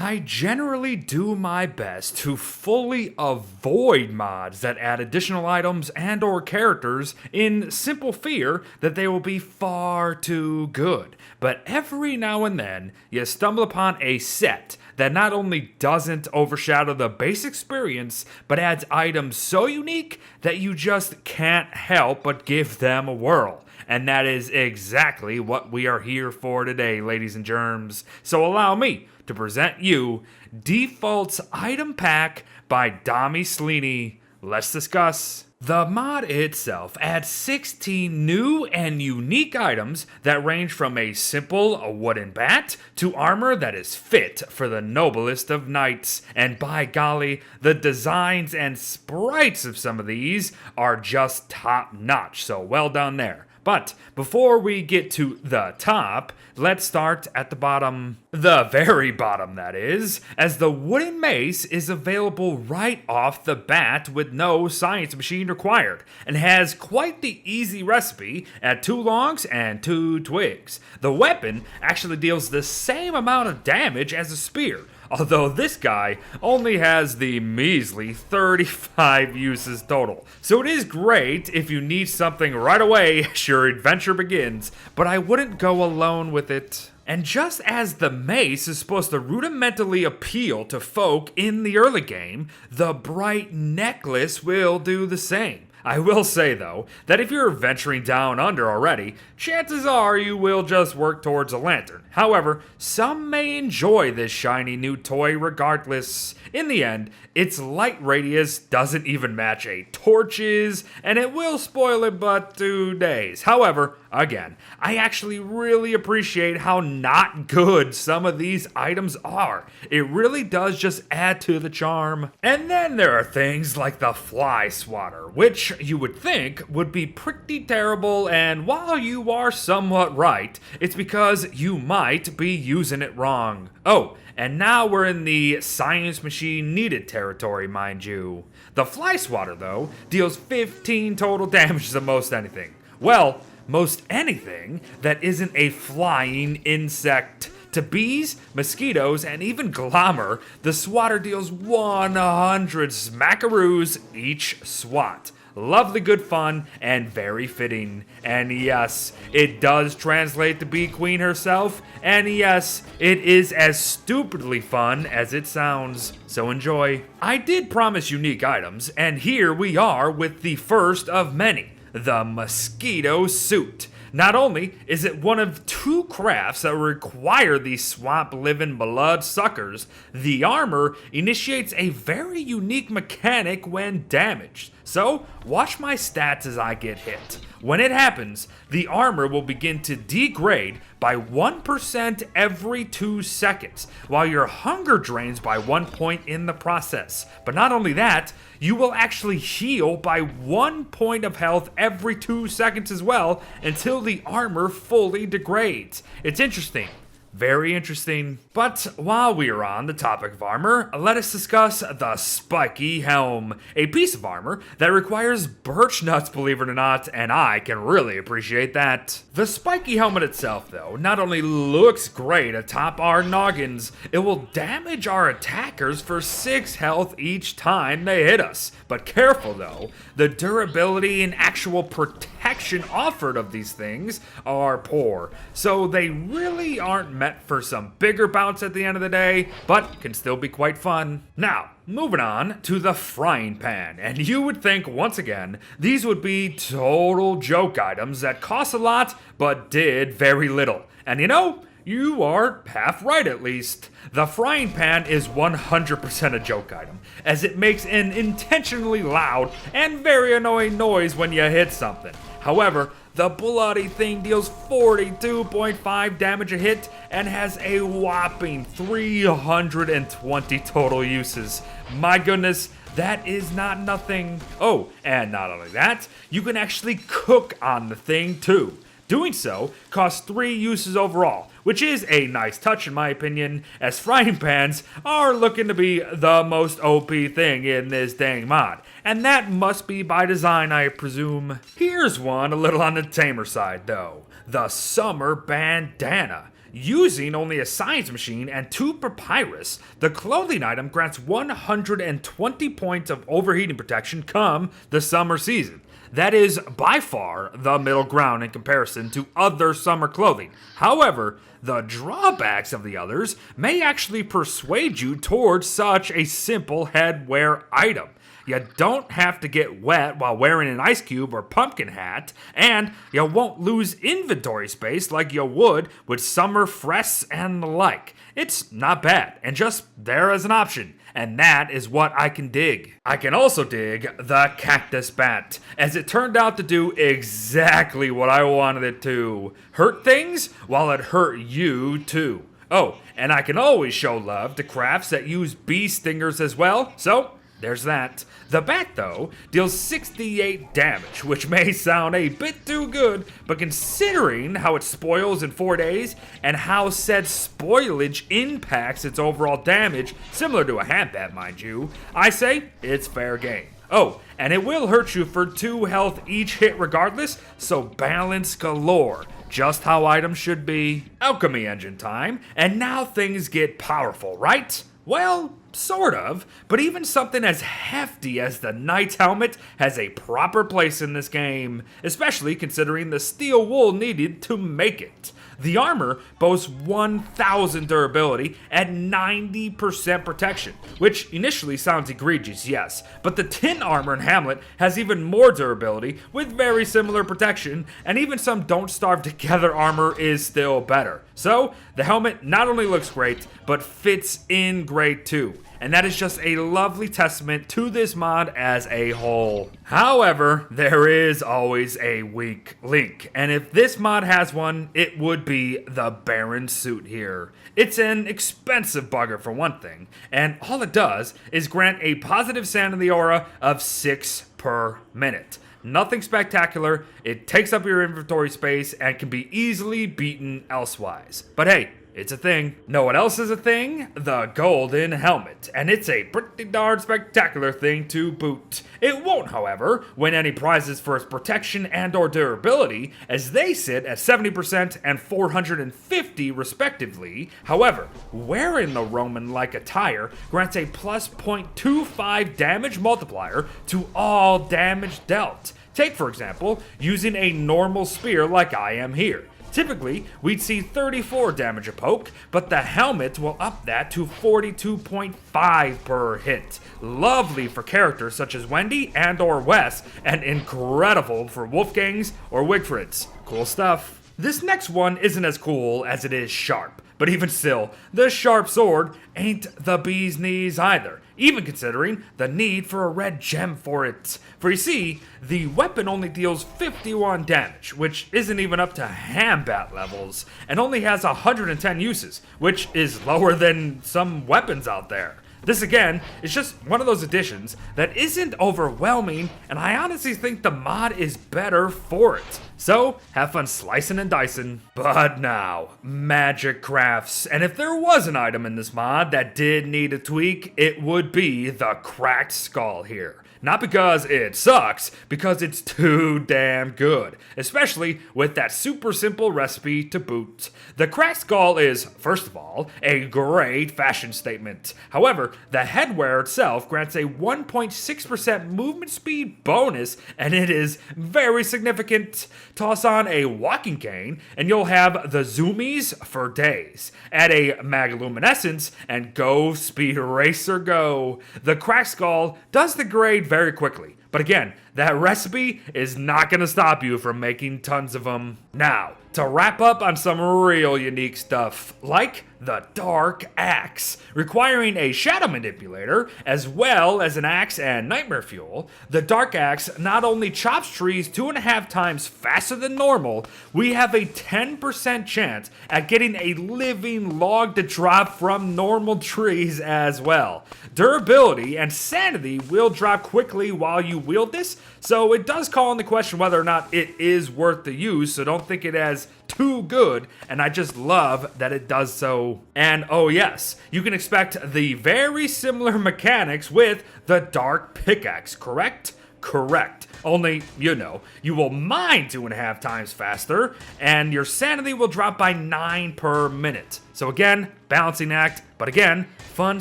I generally do my best to fully avoid mods that add additional items and or characters in simple fear that they will be far too good. But every now and then, you stumble upon a set that not only doesn't overshadow the base experience, but adds items so unique that you just can't help but give them a whirl. And that is exactly what we are here for today, ladies and germs. So allow me to present you Default's Item Pack by Dami Sleeney. Let's discuss. The mod itself adds 16 new and unique items that range from a simple wooden bat to armor that is fit for the noblest of knights. And by golly, the designs and sprites of some of these are just top notch, so well done there. But before we get to the top, let's start at the bottom. The very bottom, that is, as the wooden mace is available right off the bat with no science machine required, and has quite the easy recipe at 2 longs and 2 twigs. The weapon actually deals the same amount of damage as a spear, although this guy only has the measly 35 uses total. So it is great if you need something right away as your adventure begins, but I wouldn't go alone with it. And just as the mace is supposed to rudimentally appeal to folk in the early game, the bright necklace will do the same. I will say, though, that if you're venturing down under already, chances are you will just work towards a lantern. However, some may enjoy this shiny new toy regardless. In the end, its light radius doesn't even match a torch's, and it will spoil it but 2 days. However, again, I actually really appreciate how not good some of these items are. It really does just add to the charm. And then there are things like the Flyswatter, which you would think would be pretty terrible, and while you are somewhat right, it's because you might be using it wrong. Oh, and now we're in the science machine needed territory, mind you. The Flyswatter, though, deals 15 total damage to most anything. Well, most anything that isn't a flying insect. To bees, mosquitoes, and even glamour, the swatter deals 100 smackaroos each swat. Lovely good fun and very fitting. And yes, it does translate to Bee Queen herself. And yes, it is as stupidly fun as it sounds. So enjoy. I did promise unique items, and here we are with the first of many. The Mosquito Suit. Not only is it one of 2 crafts that require these swamp-living blood suckers, the armor initiates a very unique mechanic when damaged. So, watch my stats as I get hit. When it happens, the armor will begin to degrade by 1% every 2 seconds, while your hunger drains by 1 point in the process. But not only that, you will actually heal by 1 point of health every 2 seconds as well, until the armor fully degrades. It's interesting. Very interesting. But while we are on the topic of armor, let us discuss the Spikey Helm, a piece of armor that requires birch nuts, believe it or not, and I can really appreciate that. The Spikey helmet itself, though, not only looks great atop our noggins, it will damage our attackers for 6 health each time they hit us. But careful though, the durability and actual protection offered of these things are poor, so they really aren't meant for some bigger bounce at the end of the day, but can still be quite fun. Now, moving on to the frying pan, and you would think, once again, these would be total joke items that cost a lot, but did very little. And you know, you are half right at least. The frying pan is 100% a joke item, as it makes an intentionally loud and very annoying noise when you hit something. However, the bloody thing deals 42.5 damage a hit and has a whopping 320 total uses. My goodness, that is not nothing. Oh, and not only that, you can actually cook on the thing too. Doing so costs 3 uses overall, which is a nice touch in my opinion, as frying pans are looking to be the most OP thing in this dang mod. And that must be by design, I presume. Here's one a little on the tamer side though. The Summer Bandana. Using only a science machine and 2 papyrus, the clothing item grants 120 points of overheating protection come the summer season. That is by far the middle ground in comparison to other summer clothing. However, the drawbacks of the others may actually persuade you towards such a simple headwear item. You don't have to get wet while wearing an ice cube or pumpkin hat, and you won't lose inventory space like you would with summer frests and the like. It's not bad, and just there as an option. And that is what I can dig. I can also dig the Cactus Bat, as it turned out to do exactly what I wanted it to. Hurt things while it hurt you too. Oh, and I can always show love to crafts that use bee stingers as well, so there's that. The bat, though, deals 68 damage, which may sound a bit too good, but considering how it spoils in 4 days, and how said spoilage impacts its overall damage, similar to a hand bat, mind you, I say it's fair game. Oh, and it will hurt you for 2 health each hit regardless, so balance galore. Just how items should be. Alchemy engine time, and now things get powerful, right? Well, sort of, but even something as hefty as the Knight's Helmet has a proper place in this game, especially considering the steel wool needed to make it. The armor boasts 1,000 durability at 90% protection, which initially sounds egregious, yes, but the tin armor in Hamlet has even more durability with very similar protection, and even some Don't Starve Together armor is still better. So, the helmet not only looks great, but fits in great too. And that is just a lovely testament to this mod as a whole. However, there is always a weak link, and if this mod has one, it would be the Baron suit here. It's an expensive bugger for one thing, and all it does is grant a positive sanity aura of 6 per minute. Nothing spectacular, it takes up your inventory space and can be easily beaten elsewise. But hey, it's a thing. Know what else is a thing? The golden helmet. And it's a pretty darn spectacular thing to boot. It won't, however, win any prizes for its protection and or durability, as they sit at 70% and 450 respectively. However, wearing the Roman-like attire grants a plus 0.25 damage multiplier to all damage dealt. Take, for example, using a normal spear like I am here. Typically, we'd see 34 damage a poke, but the helmet will up that to 42.5 per hit. Lovely for characters such as Wendy and or Wes, and incredible for Wolfgangs or Wigfrids. Cool stuff. This next one isn't as cool as it is sharp, but even still, the sharp sword ain't the bee's knees either, even considering the need for a red gem for it. For you see, the weapon only deals 51 damage, which isn't even up to Hambat levels, and only has 110 uses, which is lower than some weapons out there. This again is just one of those additions that isn't overwhelming, and I honestly think the mod is better for it. So, have fun slicing and dicing. But now, magic crafts. And if there was an item in this mod that did need a tweak, it would be the cracked skull here. Not because it sucks, because it's too damn good, especially with that super simple recipe to boot. The cracked skull is, first of all, a great fashion statement. However, the headwear itself grants a 1.6% movement speed bonus, and it is very significant. Toss on a walking cane, and you'll have the zoomies for days. Add a magluminescence, and go speed racer go. The cracked skull does the grade very quickly. But again, that recipe is not going to stop you from making tons of them. Now, to wrap up on some real unique stuff, like the Dark Axe. Requiring a shadow manipulator, as well as an axe and nightmare fuel, the Dark Axe not only chops trees 2.5 times faster than normal, we have a 10% chance at getting a living log to drop from normal trees as well. Durability and sanity will drop quickly while you wield this, so it does call into question whether or not it is worth the use, so don't think it as too good, and I just love that it does so. And oh yes, you can expect the very similar mechanics with the Dark Pickaxe, correct? correct. Only, you will mine 2.5 times faster, and your sanity will drop by 9 per minute. So again, balancing act, but again, fun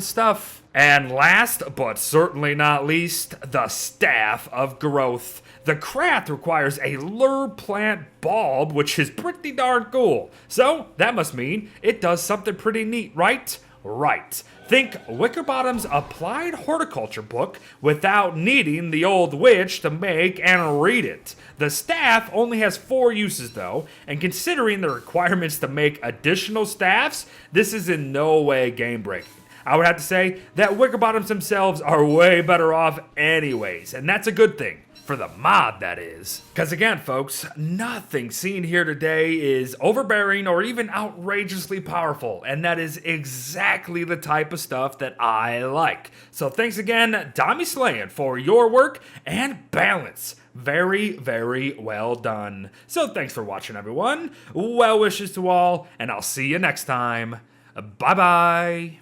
stuff. And last, but certainly not least, the Staff of Growth. The craft requires a lure plant bulb, which is pretty darn cool. So, that must mean it does something pretty neat, right? Right. Think Wickerbottom's applied horticulture book without needing the old witch to make and read it. The staff only has 4 uses though, and considering the requirements to make additional staffs, this is in no way game breaking. I would have to say that Wickerbottoms themselves are way better off anyways, and that's a good thing. For the mod, that is. Because again, folks, nothing seen here today is overbearing or even outrageously powerful, and that is exactly the type of stuff that I like. So thanks again, Dami Slayin, for your work and balance. Very, very well done. So thanks for watching, everyone. Well wishes to all, and I'll see you next time. Bye-bye.